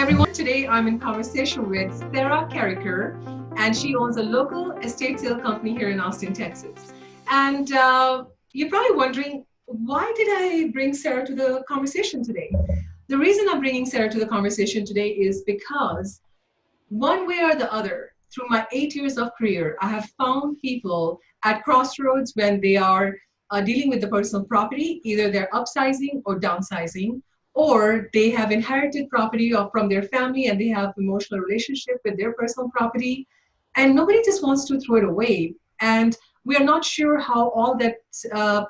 everyone. Today I'm in conversation with Sarah Carriker, and she owns a local estate sale company here in Austin, Texas. And you're probably wondering, why did I bring Sarah to the conversation today? The reason I'm bringing Sarah to the conversation today is because one way or the other, through my 8 years of career, I have found people at crossroads when they are dealing with the personal property. Either they're upsizing or downsizing, or they have inherited property or from their family and they have emotional relationship with their personal property, and nobody just wants to throw it away. And we are not sure how all that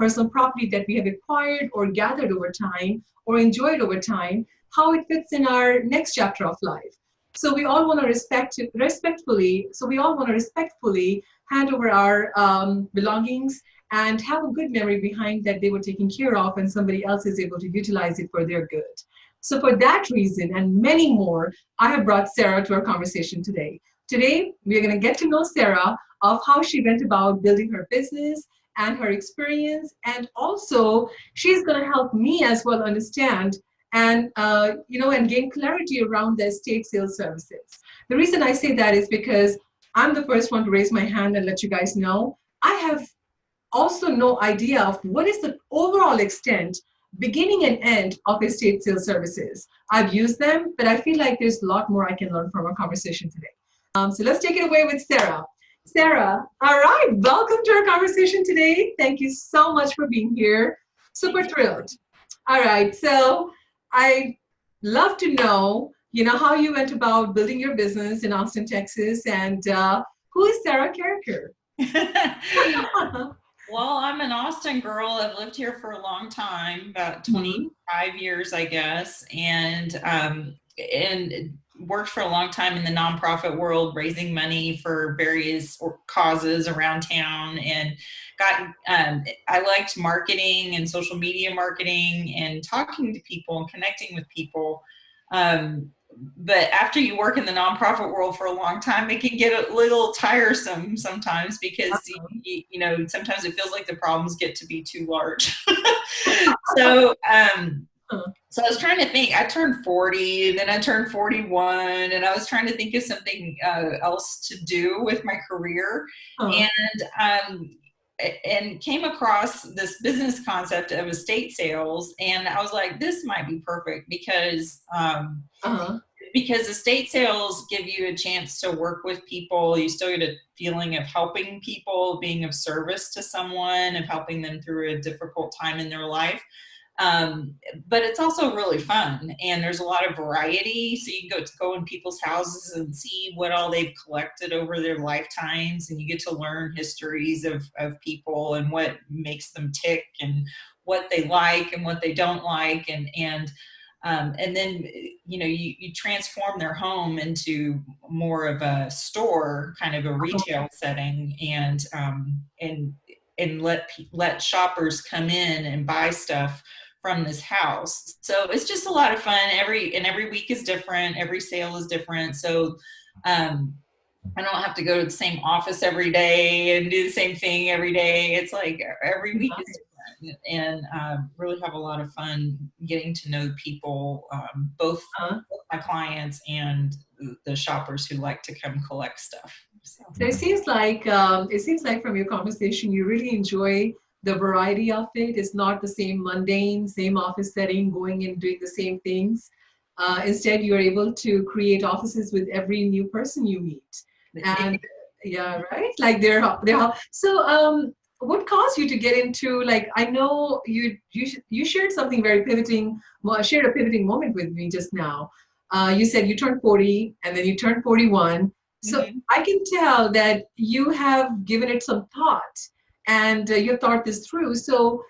personal property that we have acquired or gathered over time or enjoyed over time, how it fits in our next chapter of life. So we all want to respectfully. So we all want to respectfully hand over our belongings and have a good memory behind that they were taken care of, and somebody else is able to utilize it for their good. So for that reason and many more, I have brought Sarah to our conversation today. Today, we are going to get to know Sarah of how she went about building her business and her experience, and also she's going to help me as well understand and gain clarity around the estate sales services. The reason I say that is because I'm the first one to raise my hand and let you guys know I have also no idea of what is the overall extent, beginning and end of estate sales services. I've used them, but I feel like there's a lot more I can learn from our conversation today. So let's take it away with Sarah. Sarah, all right, welcome to our conversation today. Thank you so much for being here. Super thrilled. All right, so I love to know, how you went about building your business in Austin, Texas, and who is Sarah Carriker? Well, I'm an Austin girl. I've lived here for a long time, about 25 years, I guess, and worked for a long time in the nonprofit world, raising money for various causes around town, and I liked marketing and social media marketing and talking to people and connecting with people. But after you work in the nonprofit world for a long time, it can get a little tiresome sometimes because, sometimes it feels like the problems get to be too large. So I was trying to think. I turned 40, and then I turned 41, and I was trying to think of something else to do with my career. And came across this business concept of estate sales, and I was like, this might be perfect because estate sales give you a chance to work with people. You still get a feeling of helping people, being of service to someone, of helping them through a difficult time in their life. But it's also really fun, and there's a lot of variety. So you can go in people's houses and see what all they've collected over their lifetimes, and you get to learn histories of people and what makes them tick and what they like and what they don't like. And then, you transform their home into more of a store, kind of a retail setting, and let shoppers come in and buy stuff from this house. So it's just a lot of fun. Every week is different. Every sale is different. So I don't have to go to the same office every day and do the same thing every day. It's like every week is different, and really have a lot of fun getting to know people, both my clients and the shoppers who like to come collect stuff. So it seems like from your conversation, you really enjoy the variety of it. It's not the same mundane, same office setting, going and doing the same things. Instead, you're able to create offices with every new person you meet. And yeah, right? Like they're so. What caused you to get into, like, I know you shared something very pivoting. Well, shared a pivoting moment with me just now. You said you turned 40 and then you turned 41. So I can tell that you have given it some thought and you thought this through. So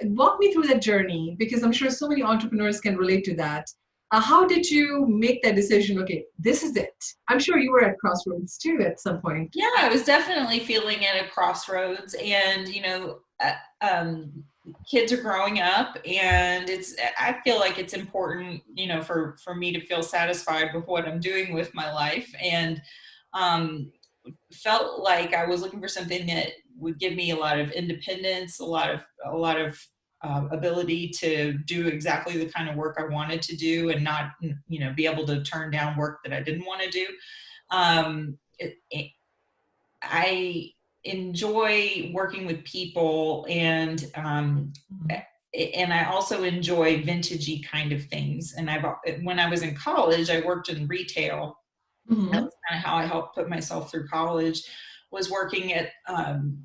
walk me through that journey, because I'm sure so many entrepreneurs can relate to that. How did you make that decision? Okay, this is it. I'm sure you were at crossroads too at some point. Yeah, I was definitely feeling at a crossroads, and kids are growing up, and I feel like it's important, for me to feel satisfied with what I'm doing with my life, and felt like I was looking for something that would give me a lot of independence, a lot of ability to do exactly the kind of work I wanted to do and not, be able to turn down work that I didn't want to do. I enjoy working with people, and I also enjoy vintagey kind of things. And when I was in college, I worked in retail. Mm-hmm. That was kind of how I helped put myself through college, was working at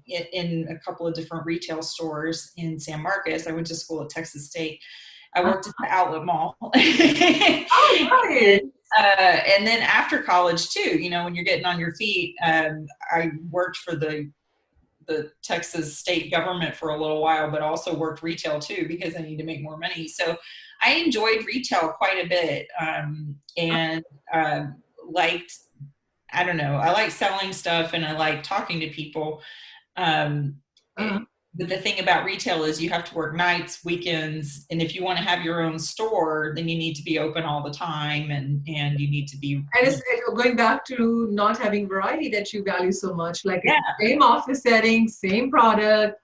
in a couple of different retail stores in San Marcos. I went to school at Texas State. I worked at the outlet mall. Oh, nice. And then after college too, when you're getting on your feet, I worked for the Texas state government for a little while, but also worked retail too because I need to make more money. So I enjoyed retail quite a bit, and liked, I don't know, I like selling stuff and I like talking to people. But the thing about retail is you have to work nights, weekends, and if you want to have your own store, then you need to be open all the time, and you need to be. And it's going back to not having variety that you value so much, like same office setting, same product.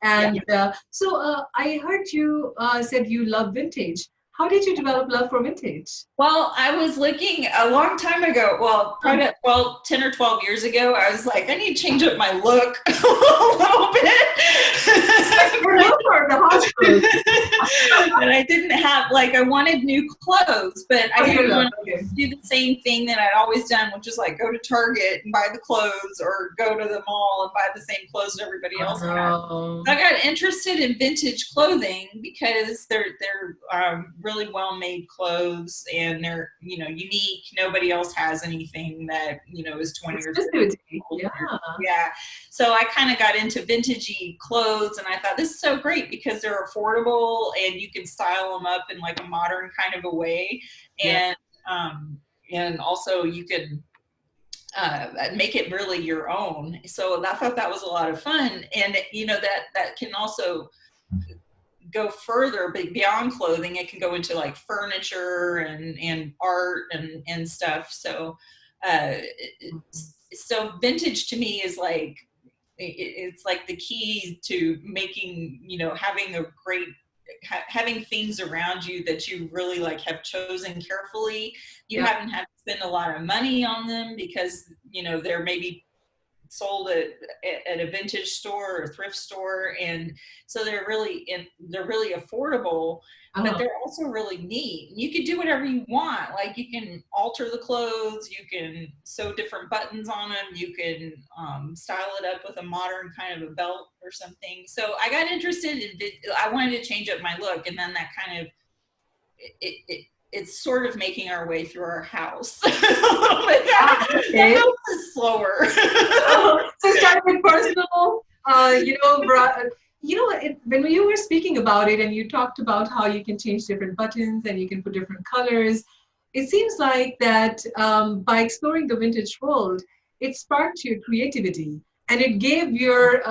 And so I heard you said you love vintage. How did you develop love for vintage? Well, I was looking a long time ago. Well, probably about 10 or 12 years ago, I was like, I need to change up my look a little bit. And I didn't have, I wanted new clothes, but I didn't want to do the same thing that I'd always done, which is go to Target and buy the clothes, or go to the mall and buy the same clothes that everybody else had. So I got interested in vintage clothing because they're really well-made clothes, and they're unique. Nobody else has anything that is 20 years old. Yeah. So I kind of got into vintagey clothes, and I thought, this is so great because they're affordable and you can style them up in a modern kind of a way, and also you can make it really your own. So I thought that was a lot of fun, and that can also go further, but beyond clothing, it can go into furniture and art and stuff. So so vintage to me is it's the key to making, having things around you that you really have chosen carefully. You haven't had to spend a lot of money on them because they're maybe sold at a vintage store or thrift store, and so they're really affordable, but they're also really neat. You can do whatever you want. You can alter the clothes, you can sew different buttons on them, you can style it up with a modern kind of a belt or something. So I got interested in I wanted to change up my look, and then that kind of it's sort of making our way through our house. The house is slower. So start with personal, when you were speaking about it and you talked about how you can change different buttons and you can put different colors, it seems like that by exploring the vintage world, it sparked your creativity, and it gave your,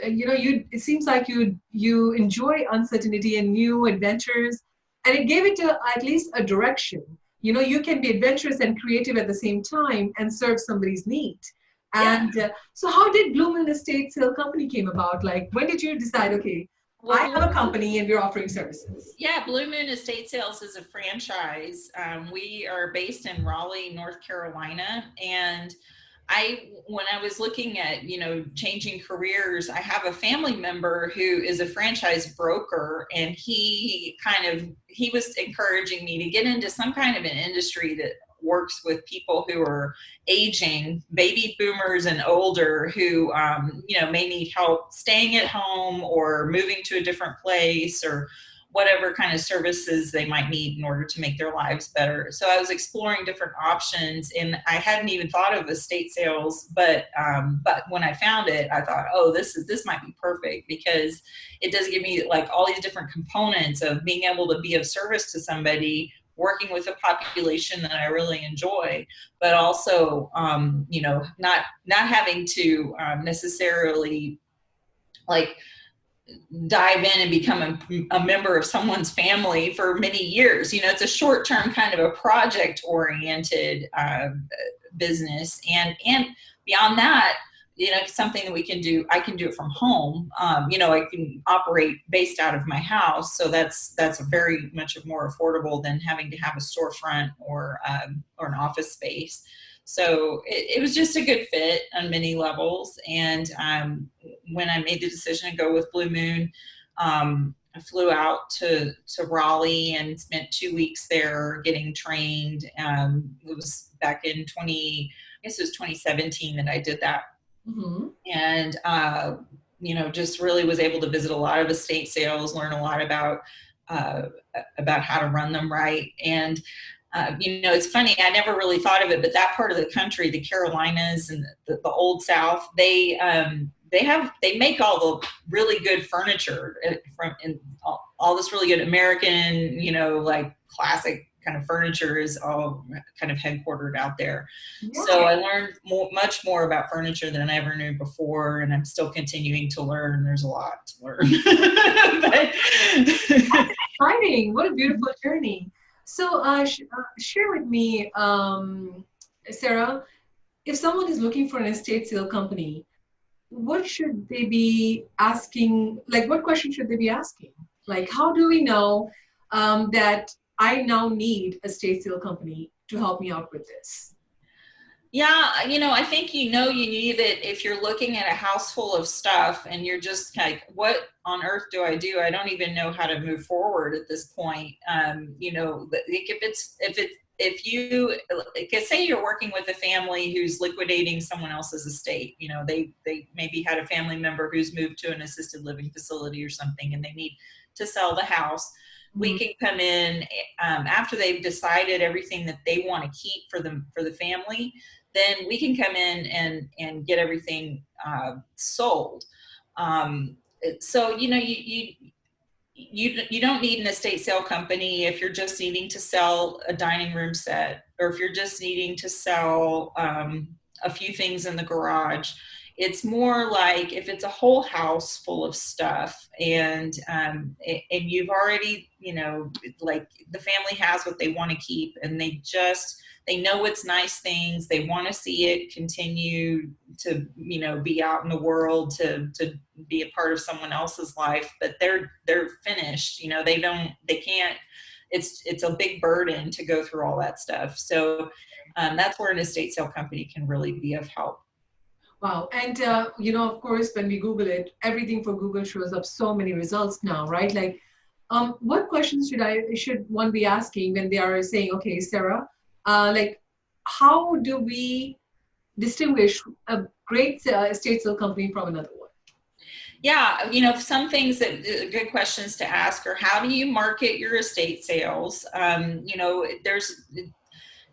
it seems like you enjoy uncertainty and new adventures. And it gave it at least a direction. You can be adventurous and creative at the same time and serve somebody's need. And so how did Blue Moon Estate Sale Company came about? When did you decide, okay, I have a company and we're offering services? Yeah, Blue Moon Estate Sales is a franchise. We are based in Raleigh, North Carolina. And when I was looking at, changing careers, I have a family member who is a franchise broker, and he was encouraging me to get into some kind of an industry that works with people who are aging, baby boomers and older, who, may need help staying at home or moving to a different place, or whatever kind of services they might need in order to make their lives better. So I was exploring different options, and I hadn't even thought of estate sales, but when I found it, I thought, oh, this might be perfect, because it does give me all these different components of being able to be of service to somebody, working with a population that I really enjoy, but also, not having to necessarily dive in and become a member of someone's family for many years. It's a short-term kind of a project-oriented business. And beyond that, something that we can do. I can do it from home. I can operate based out of my house. So that's very much more affordable than having to have a storefront or an office space. So it was just a good fit on many levels. And when I made the decision to go with Blue Moon, I flew out to Raleigh and spent 2 weeks there getting trained. It was back in I guess it was 2017 that I did that. Mm-hmm. And, just really was able to visit a lot of estate sales, learn a lot about how to run them right. And, it's funny, I never really thought of it, but that part of the country, the Carolinas and the Old South, they make all the really good furniture and all this really good American, like classic kind of furniture is all kind of headquartered out there. Yeah. So I learned much more about furniture than I ever knew before, and I'm still continuing to learn. There's a lot to learn. That's exciting. What a beautiful journey. So share with me, Sarah, if someone is looking for an estate sale company, what should they be asking? Like, what questions should they be asking? Like, how do we know that I now need a estate sale company to help me out with this? Yeah, I think you need it if you're looking at a house full of stuff and you're just like, what on earth do? I don't even know how to move forward at this point. If you say you're working with a family who's liquidating someone else's estate, they maybe had a family member who's moved to an assisted living facility or something, and they need to sell the house. We can come in after they've decided everything that they want to keep for the family. Then we can come in and get everything sold. So you don't need an estate sale company if you're just needing to sell a dining room set, or if you're just needing to sell a few things in the garage. It's more like if it's a whole house full of stuff and you've already, like the family has what they want to keep, and they know it's nice things. They want to see it continue to, be out in the world, to be a part of someone else's life, but they're finished. They can't, it's a big burden to go through all that stuff. So that's where an estate sale company can really be of help. Wow. And, of course, when we Google it, everything for Google shows up so many results now, right? Like, what questions should one be asking when they are saying, okay, Sarah, like, how do we distinguish a great estate sale company from another one? Yeah, some things that good questions to ask are, how do you market your estate sales?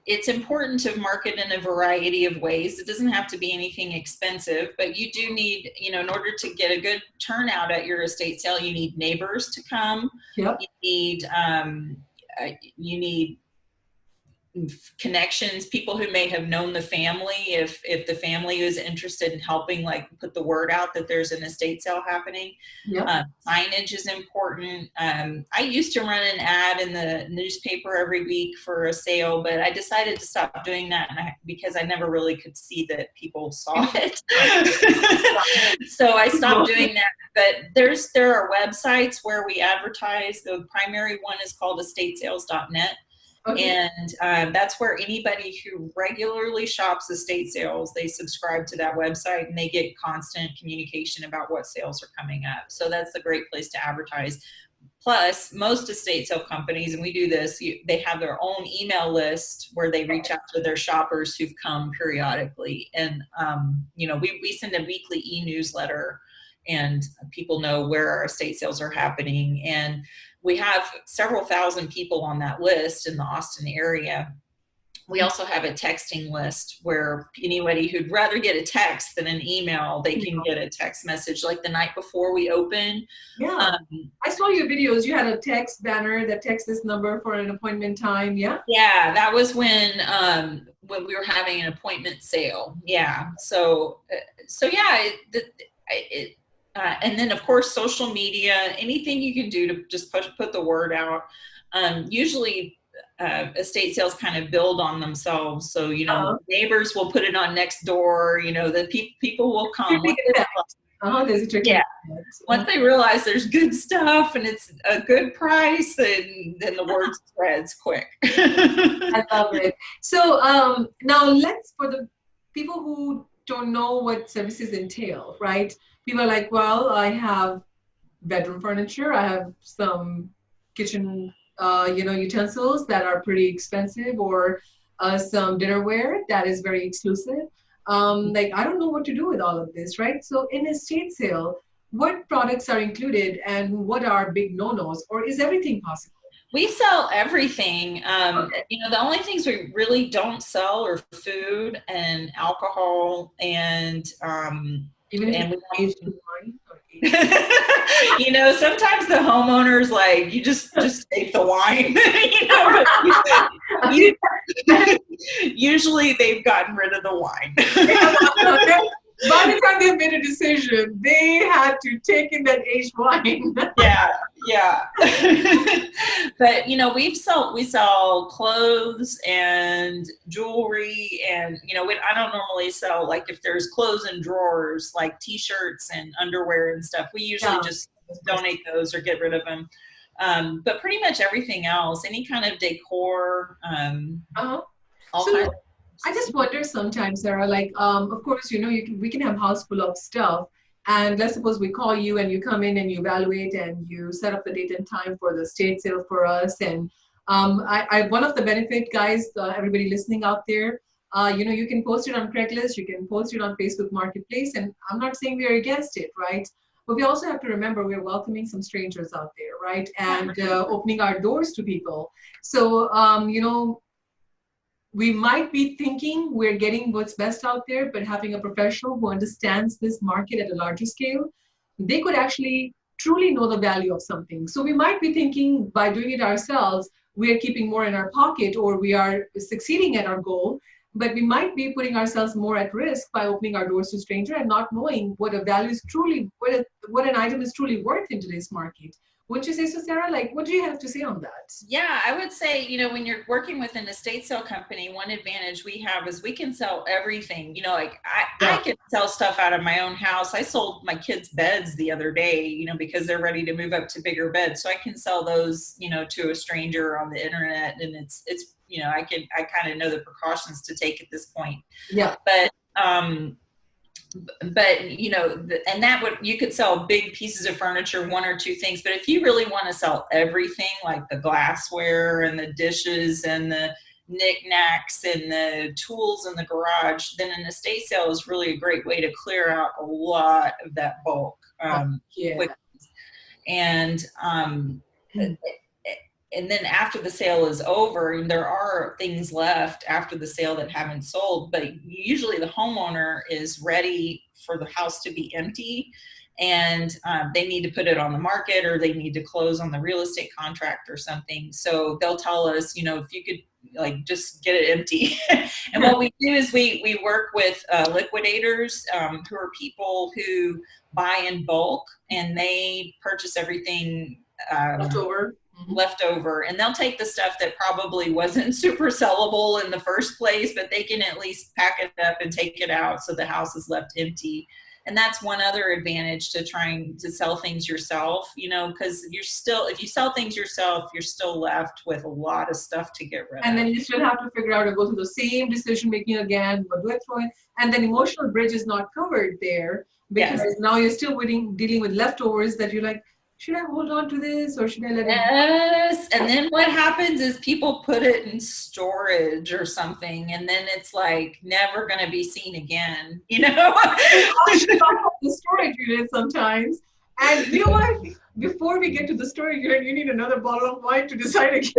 It's important to market in a variety of ways. It doesn't have to be anything expensive, but you do need, in order to get a good turnout at your estate sale, you need neighbors to come. Yep. You need connections, people who may have known the family, if the family is interested in helping, like put the word out that there's an estate sale happening. Yep. Signage is important. I used to run an ad in the newspaper every week for a sale, but I decided to stop doing that because I never really could see that people saw it. So I stopped doing that. But there are websites where we advertise. The primary one is called estatesales.net. Okay. And that's where anybody who regularly shops estate sales, they subscribe to that website and they get constant communication about what sales are coming up. So that's a great place to advertise. Plus, most estate sale companies, and we do this, they have their own email list where they reach out to their shoppers who've come periodically. And, we send a weekly e-newsletter, and people know where our estate sales are happening. And we have several thousand people on that list in the Austin area. We also have a texting list where anybody who'd rather get a text than an email, they can get a text message like the night before we open. Yeah. I saw your videos. You had a text banner that texts this number for an appointment time. Yeah. Yeah. That was when we were having an appointment sale. Yeah. So yeah, and then of course, social media, anything you can do to just put the word out. Usually estate sales kind of build on themselves. So, Uh-huh. neighbors will put it on next door, the people will come. Trickling effect. Uh-huh. There's a trickling Yeah. effect. Once they realize there's good stuff and it's a good price, then the word spreads quick. I love it. So now let's, for the people who don't know what services entail, right? People are like, well, I have bedroom furniture. I have some kitchen, utensils that are pretty expensive, or some dinnerware that is very exclusive. Like, I don't know what to do with all of this, right? So, in estate sale, what products are included and what are big no-nos, or is everything possible? We sell everything. Okay. The only things we really don't sell are food and alcohol, Even if and it's we aged don't. wine or aged. Sometimes the homeowners like you just take the wine, but you, usually they've gotten rid of the wine. By the time they made a decision, they had to take in that aged wine. Yeah, yeah. But we sell clothes and jewelry, and I don't normally sell, like, if there's clothes and drawers like t-shirts and underwear and stuff, we usually Yeah. just donate those or get rid of them. But pretty much everything else, any kind of decor, Uh-huh. all kinds. So I just wonder sometimes, Sarah, like, of course, we can have house full of stuff. And let's suppose we call you and you come in and you evaluate and you set up the date and time for the estate sale for us. And one of the benefit, guys, everybody listening out there, you can post it on Craigslist, you can post it on Facebook Marketplace. And I'm not saying we're against it, right? But we also have to remember we're welcoming some strangers out there, right? And opening our doors to people. So, we might be thinking we're getting what's best out there, but having a professional who understands this market at a larger scale, they could actually truly know the value of something. So we might be thinking by doing it ourselves, we are keeping more in our pocket or we are succeeding at our goal, but we might be putting ourselves more at risk by opening our doors to stranger and not knowing what a value is truly, what an item is truly worth in today's market. Wouldn't you say so, Sarah? Like, what do you have to say on that? Yeah, I would say, when you're working with an estate sale company, one advantage we have is we can sell everything. Like I Yeah. can sell stuff out of my own house. I sold my kids' beds the other day, because they're ready to move up to bigger beds. So I can sell those, to a stranger on the internet. And it's, I kind of know the precautions to take at this point. Yeah. But and that would, you could sell big pieces of furniture, one or two things, but if you really want to sell everything, like the glassware and the dishes and the knickknacks and the tools in the garage, then an estate sale is really a great way to clear out a lot of that bulk. Yeah. And and then after the sale is over, and there are things left after the sale that haven't sold, but usually the homeowner is ready for the house to be empty, and they need to put it on the market or they need to close on the real estate contract or something. So they'll tell us, if you could, like, just get it empty. And what we do is we work with liquidators, who are people who buy in bulk and they purchase everything left over, and they'll take the stuff that probably wasn't super sellable in the first place, but they can at least pack it up and take it out so the house is left empty. And that's one other advantage to trying to sell things yourself, because if you sell things yourself, you're still left with a lot of stuff to get rid of. And then you still have to figure out to go through the same decision making again, what do I throw in? And then emotional bridge is not covered there, because now you're still dealing with leftovers that you're like, should I hold on to this or should I let it go? Yes. And then what happens is people put it in storage or something, and then it's like never going to be seen again, The storage unit sometimes. And you know what? Before we get to the storage unit, you need another bottle of wine to decide again.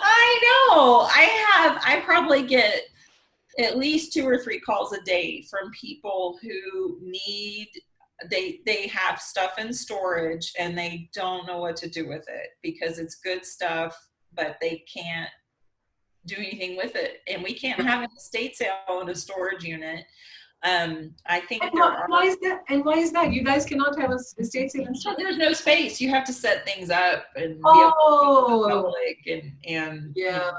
I know. I probably get at least 2 or 3 calls a day from people who they have stuff in storage and they don't know what to do with it because it's good stuff, but they can't do anything with it. And we can't have an estate sale in a storage unit. I think And there are. why is that? And why is that? You guys cannot have a estate sale and Well, stuff? there's no space. You have to set things up and be able to speak to the Oh, public and yeah,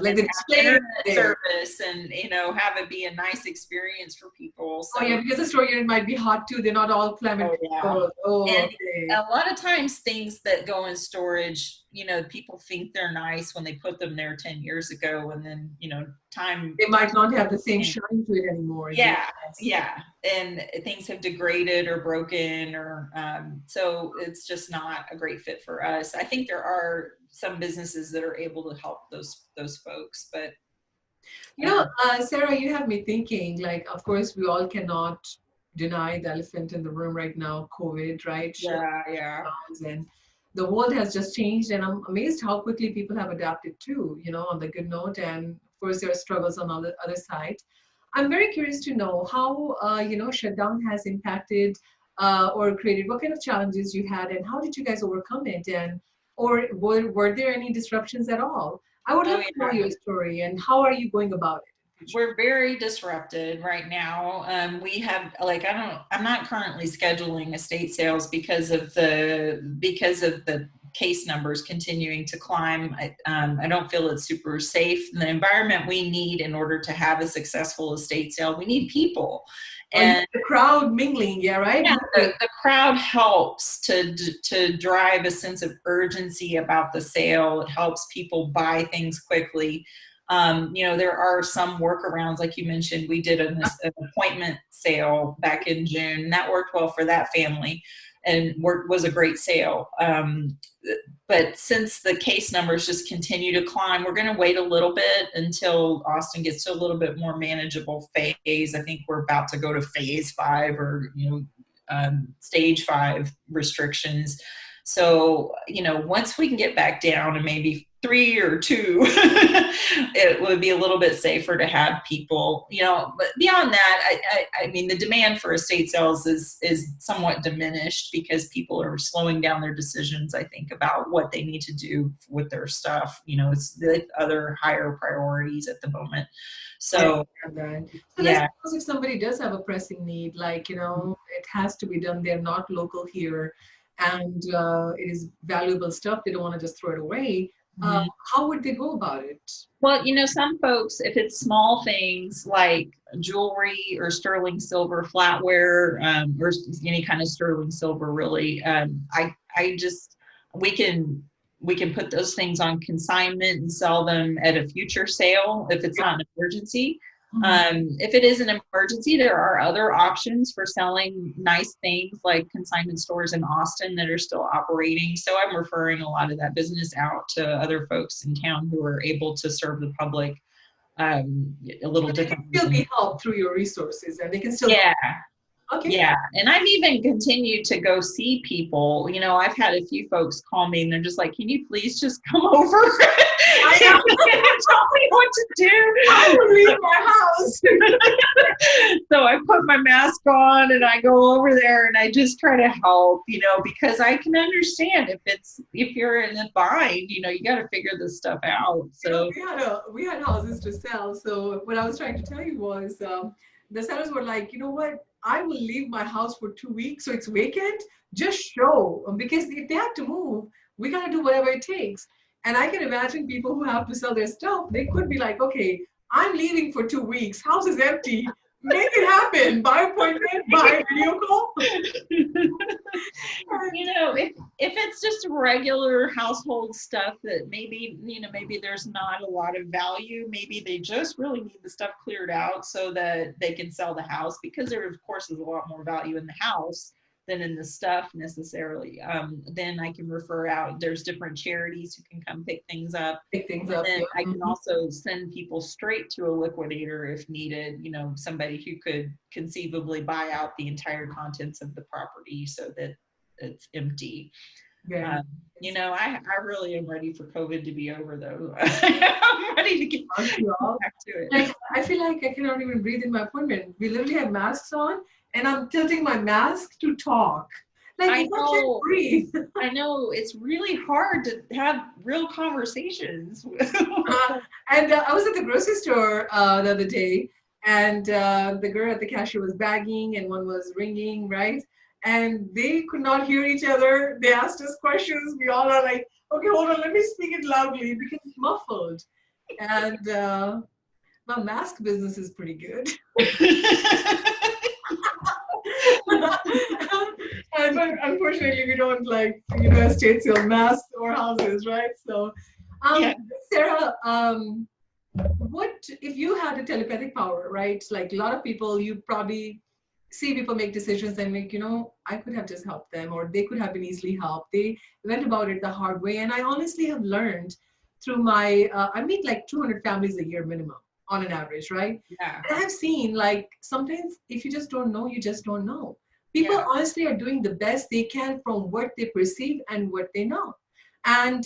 like and the have display internet there. service and have it be a nice experience for people. Oh yeah, So because the store unit might be hot too. They're not all climate oh yeah. controlled. Oh, And okay. a lot of times things that go in storage, people think they're nice when they put them there 10 years ago, and then, time. They might not have the same shine to it anymore. Yeah, Yes. yeah. And things have degraded or broken or so it's just not a great fit for us. I think there are some businesses that are able to help those folks, but Sarah, you have me thinking, like, of course, we all cannot deny the elephant in the room right now, COVID, right? yeah, yeah. Shutdowns, and the world has just changed, and I'm amazed how quickly people have adapted too, on the good note. And of course, there are struggles on the other side. I'm very curious to know how, shutdown has impacted or created what kind of challenges you had, and how did you guys overcome it? And or were there any disruptions at all? I would Oh love to know yeah. your story and how are you going about it? We're very disrupted right now. We have I'm not currently scheduling estate sales because of the case numbers continuing to climb. I don't feel it's super safe. The environment we need in order to have a successful estate sale, we need people. And the crowd mingling, yeah, right? Yeah, the crowd helps to drive a sense of urgency about the sale. It helps people buy things quickly. There are some workarounds, like you mentioned. We did an appointment sale back in June. That worked well for that family and was a great sale. But since the case numbers just continue to climb, we're going to wait a little bit until Austin gets to a little bit more manageable phase. I think we're about to go to phase 5 or, stage 5 restrictions. So, once we can get back down to maybe 3 or 2, it would be a little bit safer to have people, but beyond that, I mean, the demand for estate sales is somewhat diminished because people are slowing down their decisions, I think, about what they need to do with their stuff. It's the other higher priorities at the moment. So, So yeah. if somebody does have a pressing need, like, it has to be done, they're not local here, and it is valuable stuff, they don't want to just throw it away. How would they go about it? Well, some folks, if it's small things like jewelry or sterling silver flatware, or any kind of sterling silver, really, we can put those things on consignment and sell them at a future sale if it's not an emergency. If it is an emergency, there are other options for selling nice things like consignment stores in Austin that are still operating. So I'm referring a lot of that business out to other folks in town who are able to serve the public a little differently. They can still be helped through your resources, and they can still. Yeah. Okay. Yeah. And I've even continued to go see people. I've had a few folks call me and they're just like, can you please just come over? I know. Tell me what to do. I will leave my house. So I put my mask on and I go over there and I just try to help, because I can understand if you're in a bind, you got to figure this stuff out. So we had houses to sell. So what I was trying to tell you was the sellers were like, you know what? I will leave my house for 2 weeks so it's vacant. Just show, because if they have to move, we gotta do whatever it takes. And I can imagine people who have to sell their stuff, they could be like, okay, I'm leaving for 2 weeks. House is empty. Make it happen. By appointment, by video call. If it's just regular household stuff that maybe there's not a lot of value, maybe they just really need the stuff cleared out so that they can sell the house, because there of course is a lot more value in the house than in the stuff necessarily. Then I can refer out. There's different charities who can come pick things up. Yeah. I can also send people straight to a liquidator if needed. Somebody who could conceivably buy out the entire contents of the property so that it's empty. Yeah. I really am ready for COVID to be over, though. I'm ready to get back to it. I feel like I cannot even breathe in my appointment. We literally have masks on, and I'm tilting my mask to talk. I know. Breathe. I know. It's really hard to have real conversations. And I was at the grocery store the other day, and the girl at the cashier was bagging and one was ringing, right? And they could not hear each other. They asked us questions. We all are like, okay, hold on, let me speak it loudly because it's muffled. And my mask business is pretty good. But unfortunately, we don't like, estate sale masks or houses, right? So, Yeah. Sarah, what if you had a telepathic power, right? Like a lot of people, you probably see people make decisions and make, I could have just helped them, or they could have been easily helped. They went about it the hard way. And I honestly have learned through my, I meet like 200 families a year minimum on an average, right? Yeah. And I've seen like sometimes if you just don't know, you just don't know. People Yeah. honestly are doing the best they can from what they perceive and what they know. And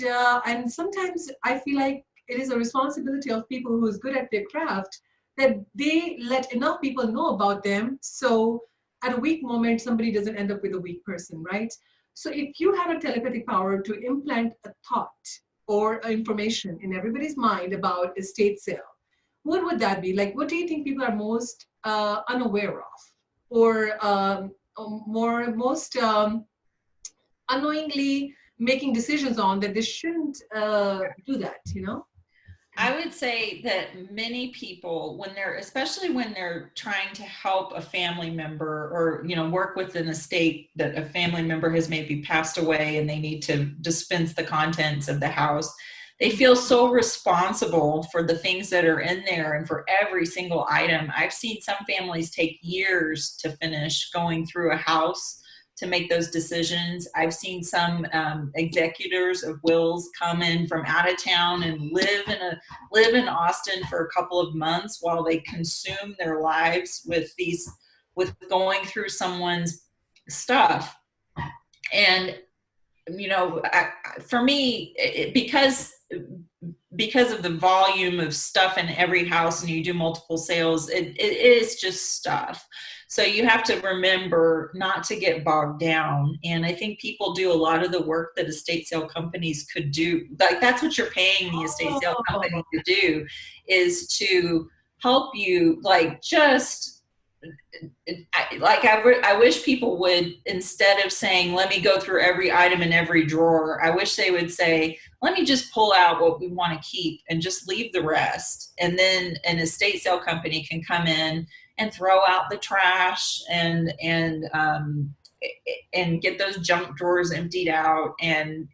sometimes I feel like it is a responsibility of people who is good at their craft that they let enough people know about them, so at a weak moment somebody doesn't end up with a weak person, right? So if you had a telepathic power to implant a thought or information in everybody's mind about estate sale, what would that be? Like, what do you think people are most unaware of, or most unknowingly making decisions on that they shouldn't do that, I would say that many people, especially when they're trying to help a family member or, work with an estate that a family member has maybe passed away and they need to dispense the contents of the house, they feel so responsible for the things that are in there and for every single item. I've seen some families take years to finish going through a house to make those decisions. I've seen some executors of wills come in from out of town and live in Austin for a couple of months while they consume their lives with going through someone's stuff. And for me, because of the volume of stuff in every house and you do multiple sales, it is just stuff. So you have to remember not to get bogged down. And I think people do a lot of the work that estate sale companies could do. Like that's what you're paying the estate sale company to do, is to help you, like just I wish people would, instead of saying, let me go through every item in every drawer, I wish they would say, let me just pull out what we want to keep and just leave the rest. And then an estate sale company can come in and throw out the trash and get those junk drawers emptied out and,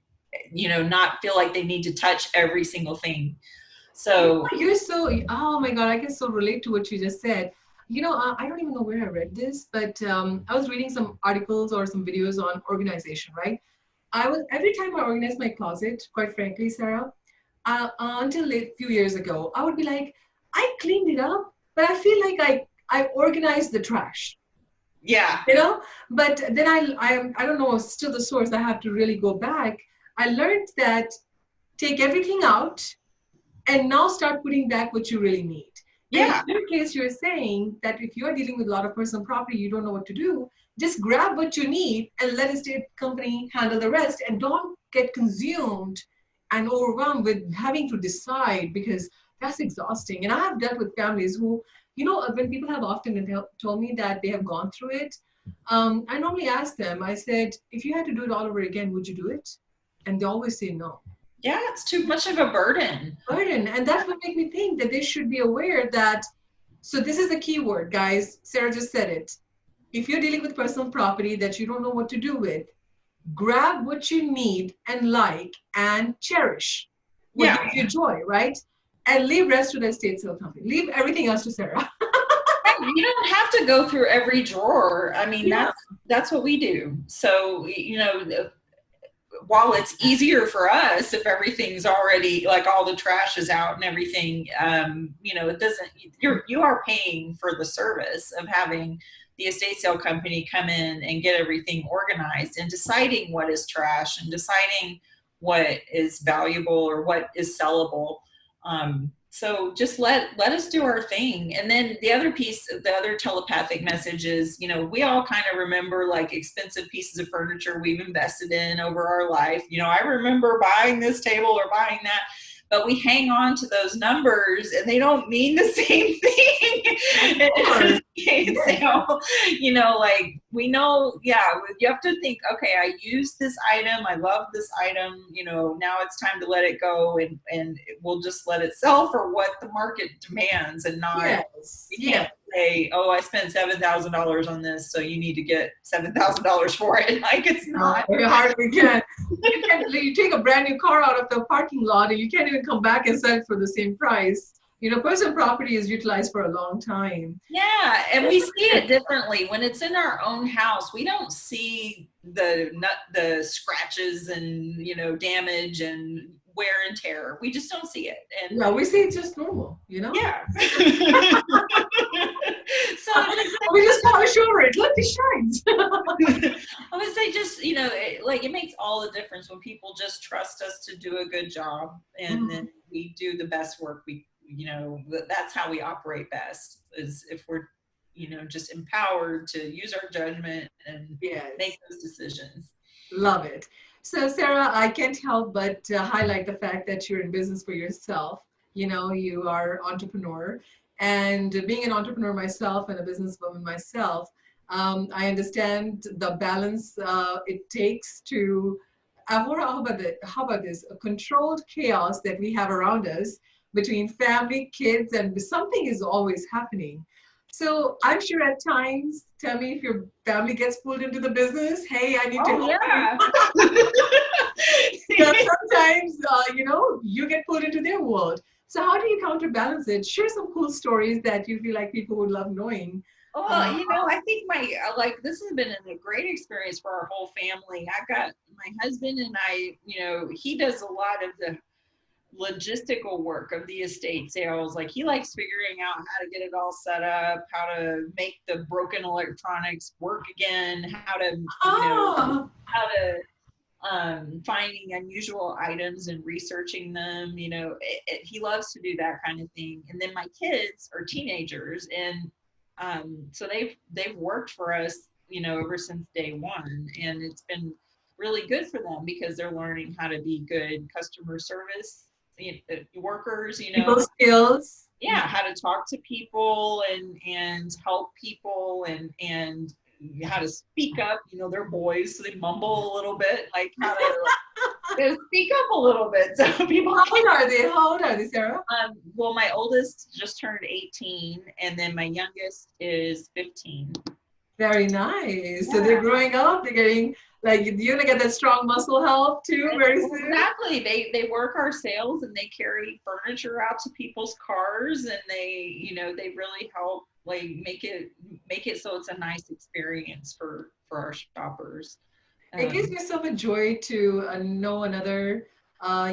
not feel like they need to touch every single thing. So you're so, oh my God, I can so relate to what you just said. I don't even know where I read this, but I was reading some articles or some videos on organization, right? Every time I organize my closet, quite frankly, Sarah, until a few years ago, I would be like, I cleaned it up, but I feel like I organized the trash. Yeah. But then I don't know, still the source, I have to really go back. I learned that take everything out and now start putting back what you really need. Yeah. In your case, you're saying that if you're dealing with a lot of personal property, you don't know what to do, just grab what you need and let a estate company handle the rest, and don't get consumed and overwhelmed with having to decide, because that's exhausting. And I have dealt with families who, when people have often told me that they have gone through it, I normally ask them, I said, if you had to do it all over again, would you do it? And they always say no. Yeah, it's too much of a burden. And that would make me think that they should be aware that, so this is the key word, guys. Sarah just said it. If you're dealing with personal property that you don't know what to do with, grab what you need and like and cherish. What gives you joy, right? And leave rest to the estate sale company. Leave everything else to Sarah. You don't have to go through every drawer. I mean, that's what we do. So, while it's easier for us if everything's already, like all the trash is out and everything, it doesn't, you are paying for the service of having the estate sale company come in and get everything organized and deciding what is trash and deciding what is valuable or what is sellable. So just let us do our thing. And then the other piece, the other telepathic message is, we all kind of remember like expensive pieces of furniture we've invested in over our life. I remember buying this table or buying that, but we hang on to those numbers and they don't mean the same thing. So, you know, like we know, yeah, you have to think, okay, I use this item, I love this item, you know, now it's time to let it go, and we'll just let it sell for what the market demands, and not, you can't say, oh, I spent $7,000 on this, so you need to get $7,000 for it. Like, it's not. Very hard we can. You take a brand new car out of the parking lot and you can't even come back and sell it for the same price. You know, personal property is utilized for a long time. Yeah, and we see it differently. When it's in our own house, we don't see the scratches and, you know, damage and wear and tear. We just don't see it. And no, we see it's just normal, you know? Yeah. So we just polish over it. Look, it shines. I would say just, you know, it makes all the difference when people just trust us to do a good job, and then we do the best work. We, you know, that's how we operate best, is if we're, you know, just empowered to use our judgment and make those decisions. Love it. So Sarah, I can't help but highlight the fact that you're in business for yourself. You know, you are entrepreneur, and being an entrepreneur myself and a businesswoman myself, I understand the balance it takes to, how about this, a controlled chaos that we have around us between family, kids, and something is always happening. So I'm sure at times, tell me if your family gets pulled into the business. Hey, I need to help you. So sometimes, you know, you get pulled into their world. So how do you counterbalance it? Share some cool stories that you feel like people would love knowing. Well, you know, I think this has been a great experience for our whole family. I've got my husband and I, you know, he does a lot of the logistical work of the estate sales. Like, he likes figuring out how to get it all set up, how to make the broken electronics work again, how to, you know, how to finding unusual items and researching them. You know, he loves to do that kind of thing. And then my kids are teenagers, and so they've worked for us, you know, ever since day one, and it's been really good for them because they're learning how to be good customer service workers, you know, people skills. Yeah, how to talk to people and help people, and how to speak up. You know, they're boys, so they mumble a little bit, like how to speak up a little bit. So people. How old are they, Sarah? Well, my oldest just turned 18, and then my youngest is 15. Very nice. So they're growing up. They're getting, like, you're gonna get that strong muscle health too very soon. Exactly. They work our sales, and they carry furniture out to people's cars, and they, you know, they really help, like, make it so it's a nice experience for our shoppers. It gives me so much joy to know another,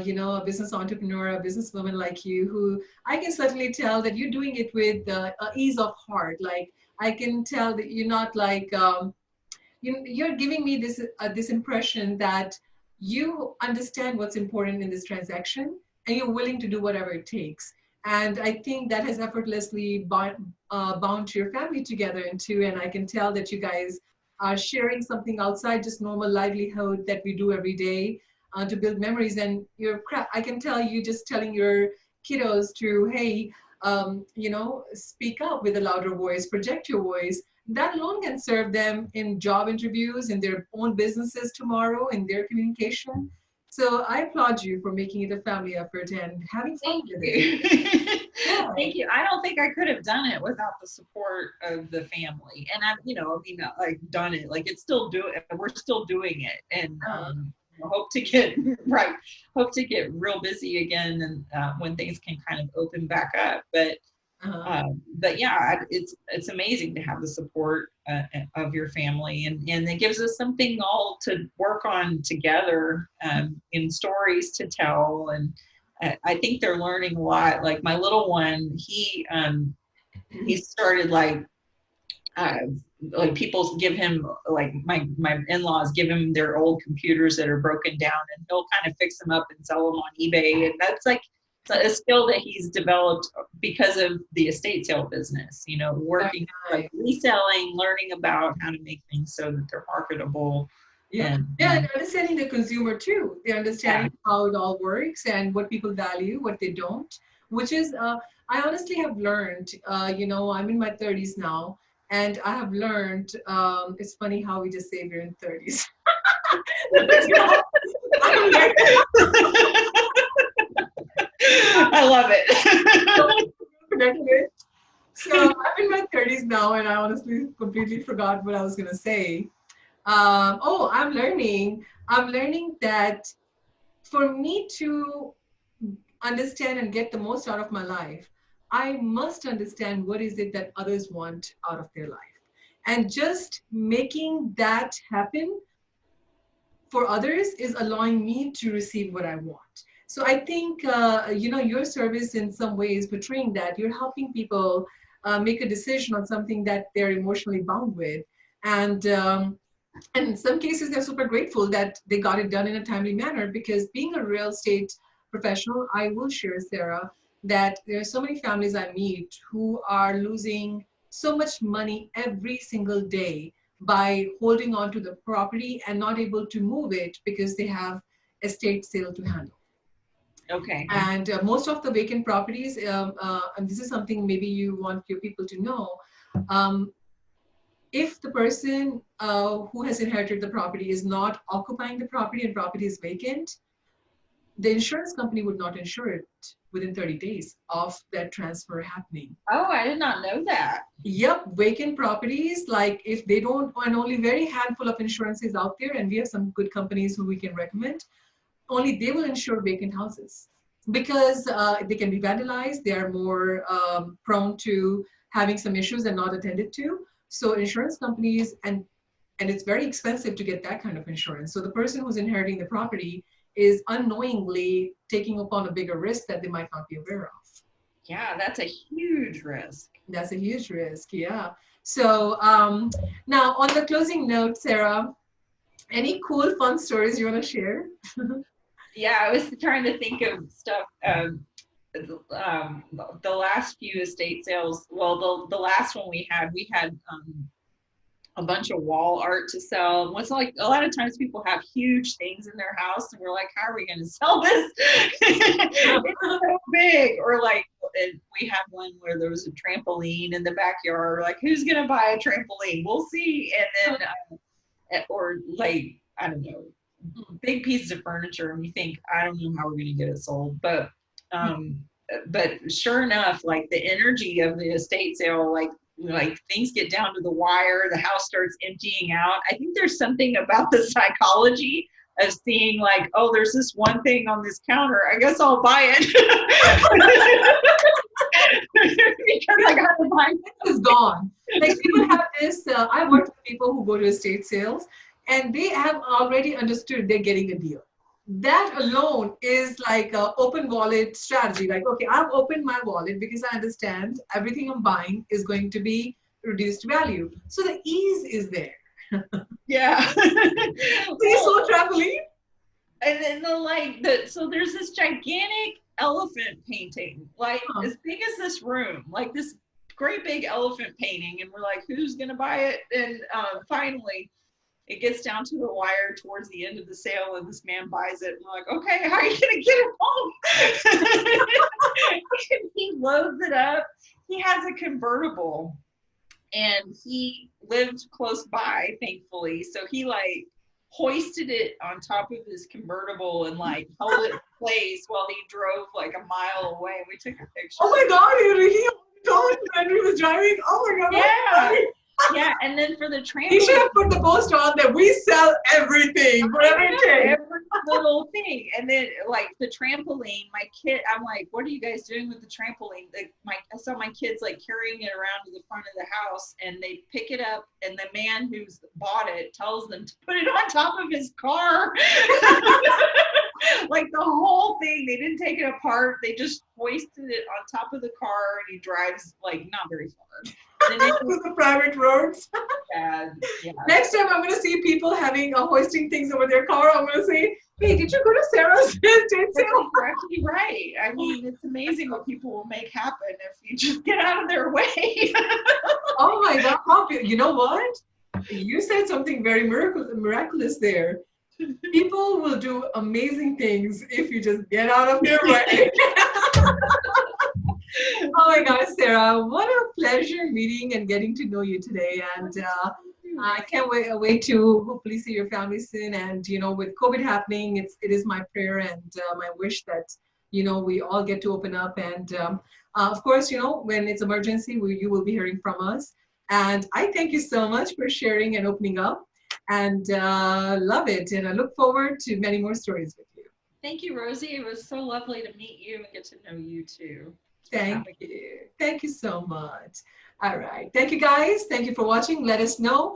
you know, a business entrepreneur, a businesswoman like you, who I can certainly tell that you're doing it with ease of heart. Like, I can tell that you're not like, you're giving me this impression that you understand what's important in this transaction, and you're willing to do whatever it takes. And I think that has effortlessly bound your family together into, and I can tell that you guys are sharing something outside just normal livelihood that we do every day to build memories. And I can tell you just telling your kiddos to, hey, you know, speak up with a louder voice, project your voice. That alone can serve them in job interviews, in their own businesses tomorrow, in their communication. So I applaud you for making it a family effort and having fun with it. Yeah. Thank you. I don't think I could have done it without the support of the family. And I've, you know, I mean, like, done it. Like, we're still doing it, and hope to get real busy again, and when things can kind of open back up. But yeah, it's amazing to have the support of your family, and it gives us something all to work on together, in stories to tell. And I think they're learning a lot. Like, my little one, he started like people give him, like, my in-laws give him their old computers that are broken down, and he'll kind of fix them up and sell them on eBay. And that's like a skill that he's developed because of the estate sale business, you know, working, like, reselling, learning about how to make things so that they're marketable. Yeah, And yeah, and understanding the consumer too. They're yeah, understanding how it all works and what people value, what they don't. Which is, I honestly have learned. I'm in my 30s now, and I have learned. It's funny how we just say we're in 30s. But, I'm learning. I love it. Connected. So I'm in my 30s now, and I honestly completely forgot what I was gonna say. I'm learning. I'm learning that for me to understand and get the most out of my life, I must understand what is it that others want out of their life. And just making that happen for others is allowing me to receive what I want. So I think, your service in some ways portraying that you're helping people make a decision on something that they're emotionally bound with. And in some cases, they're super grateful that they got it done in a timely manner because being a real estate professional, I will share, Sarah, that there are so many families I meet who are losing so much money every single day by holding on to the property and not able to move it because they have estate sale to handle. Okay. And most of the vacant properties, and this is something maybe you want your people to know, um, if the person who has inherited the property is not occupying the property and property is vacant, the insurance company would not insure it within 30 days of that transfer happening. Oh, I did not know that. Yep, vacant properties, like if they don't, and only very handful of insurances out there, and we have some good companies who we can recommend, only they will insure vacant houses because they can be vandalized. They are more prone to having some issues and not attended to. So insurance companies, and it's very expensive to get that kind of insurance. So the person who's inheriting the property is unknowingly taking upon a bigger risk that they might not be aware of. Yeah, that's a huge risk. That's a huge risk, yeah. So now on the closing note, Sarah, any cool, fun stories you want to share? Yeah, I was trying to think of stuff. The last few estate sales, well, the last one we had a bunch of wall art to sell. And what's like a lot of times people have huge things in their house, and we're like, how are we going to sell this? It's so big. Or like, we had one where there was a trampoline in the backyard. We're like, who's going to buy a trampoline? We'll see. And then, or like, I don't know, big pieces of furniture, and we think, I don't know how we're going to get it sold, but sure enough, like the energy of the estate sale, like things get down to the wire, the house starts emptying out. I think there's something about the psychology of seeing like, oh, there's this one thing on this counter, I guess I'll buy it. Because I got to buy it. It's gone. Like people have this, I work with people who go to estate sales and they have already understood they're getting a deal. That alone is like an open wallet strategy. Like, okay, I've opened my wallet because I understand everything I'm buying is going to be reduced value. So the ease is there. Yeah. So you saw trampoline? And then so there's this gigantic elephant painting, like as big as this room, like this great big elephant painting. And we're like, who's going to buy it? And finally, it gets down to the wire towards the end of the sale, and this man buys it. And we're like, okay, how are you going to get it home? He loads it up. He has a convertible, and he lived close by, thankfully. So he like hoisted it on top of his convertible and like held it in place while he drove like a mile away. We took a picture. Oh my God, he told when he was driving. Oh my God. Yeah. Yeah, and then for the trampoline, he should have put the post on that we sell everything for everything. Every little thing. And then like the trampoline, my kid, I'm like, what are you guys doing with the trampoline? Like I saw my kids like carrying it around to the front of the house, and they pick it up, and the man who's bought it tells them to put it on top of his car. Like the whole thing, they didn't take it apart. They just hoisted it on top of the car, and he drives like not very far. And then the private roads. Yeah. Next time I'm going to see people having hoisting things over their car, I'm going to say, hey, did you go to Sarah's estate sale? You're actually right. I mean, it's amazing what people will make happen if you just get out of their way. Oh my God. You know what? You said something very miraculous there. People will do amazing things if you just get out of their way. Oh my gosh, Sarah, what a pleasure meeting and getting to know you today. And I can't wait to hopefully see your family soon. And with COVID happening, it is my prayer and my wish that we all get to open up. And of course, when it's emergency, you will be hearing from us. And I thank you so much for sharing and opening up. And love it. And I look forward to many more stories with you. Thank you, Rosie. It was so lovely to meet you and get to know you too. Thank you. Thank you so much. All right. Thank you, guys. Thank you for watching. Let us know.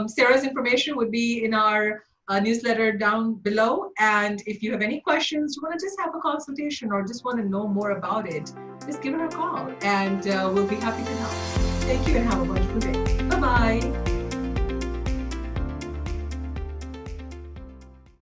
Sarah's information would be in our newsletter down below. And if you have any questions, you want to just have a consultation or just want to know more about it, just give her a call and we'll be happy to help. Thank you and have a wonderful day. Bye-bye.